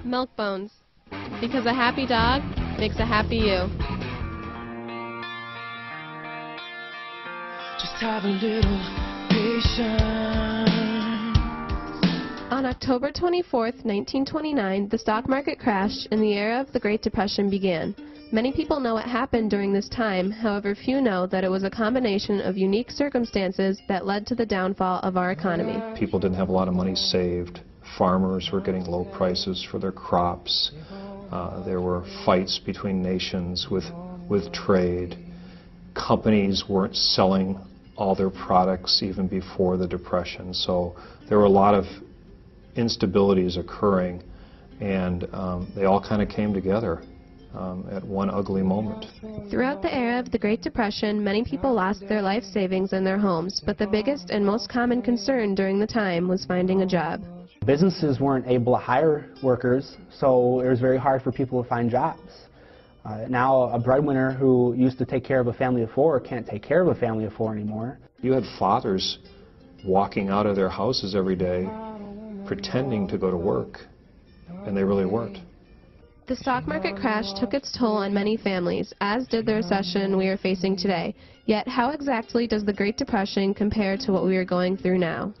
Milk bones. Because a happy dog makes a happy you. Just have a little patience. On October 24th, 1929, the stock market crashed and the era of the Great Depression began. Many people know what happened during this time, however few know that it was a combination of unique circumstances that led to the downfall of our economy. People didn't have a lot of money saved. Farmers were getting low prices for their crops. There were fights between nations with trade. Companies weren't selling all their products even before the Depression, so there were a lot of instabilities occurring, and they all kind of came together at one ugly moment. Throughout the era of the Great Depression, many people lost their life savings in their homes, but the biggest and most common concern during the time was finding a job. Businesses weren't able to hire workers, so it was very hard for people to find jobs. Now a breadwinner who used to take care of a family of four can't take care of a family of four anymore. You had fathers walking out of their houses every day pretending to go to work, and they really weren't. The stock market crash took its toll on many families, as did the recession we are facing today. Yet, how exactly does the Great Depression compare to what we are going through now?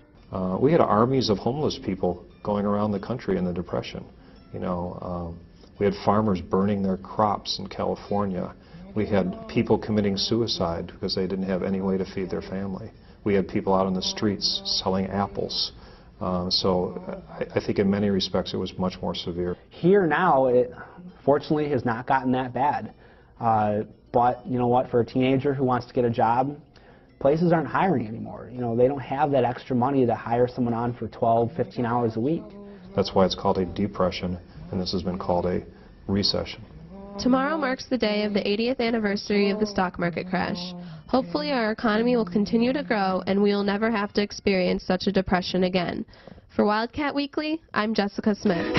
We had armies of homeless people going around the country in the Depression. You know, we had farmers burning their crops in California. We had people committing suicide because they didn't have any way to feed their family. We had people out on the streets selling apples. So I think in many respects it was much more severe. Here now, it fortunately has not gotten that bad. But you know what, for a teenager who wants to get a job, places aren't hiring anymore. You know, they don't have that extra money to hire someone on for 12, 15 hours a week. That's why it's called a depression, and this has been called a recession. Tomorrow marks the day of the 80th anniversary of the stock market crash. Hopefully our economy will continue to grow and we will never have to experience such a depression again. For Wildcat Weekly, I'm Jessica Smith.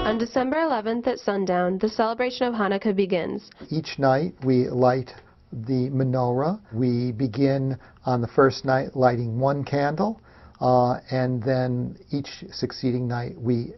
On December 11th at sundown, the celebration of Hanukkah begins. Each night we light the menorah. We begin on the first night lighting one candle. And then each succeeding night we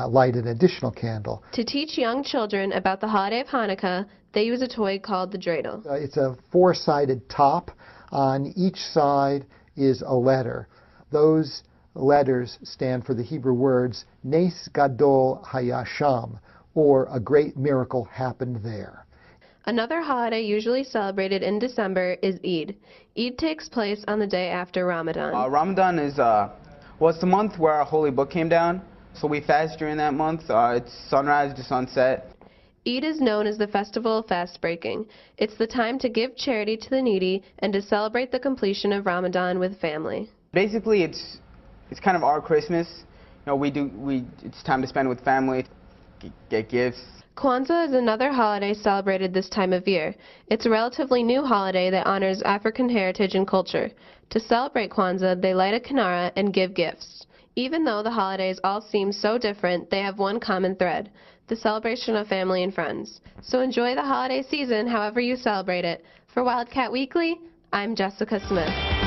light an additional candle. To teach young children about the holiday of Hanukkah, they use a toy called the dreidel. It's a four-sided top. On each side is a letter. Those letters stand for the Hebrew words Nes Gadol Hayasham, or a great miracle happened there. Another holiday usually celebrated in December is Eid. Eid takes place on the day after Ramadan. Ramadan is, it's the month where our holy book came down, so we fast during that month. It's sunrise to sunset. Eid is known as the festival of fast breaking. It's the time to give charity to the needy and to celebrate the completion of Ramadan with family. Basically, it's kind of our Christmas. You know, it's time to spend with family, get gifts. Kwanzaa is another holiday celebrated this time of year. It's a relatively new holiday that honors African heritage and culture. To celebrate Kwanzaa, they light a kinara and give gifts. Even though the holidays all seem so different, they have one common thread: the celebration of family and friends. So enjoy the holiday season however you celebrate it. For Wildcat Weekly, I'm Jessica Smith.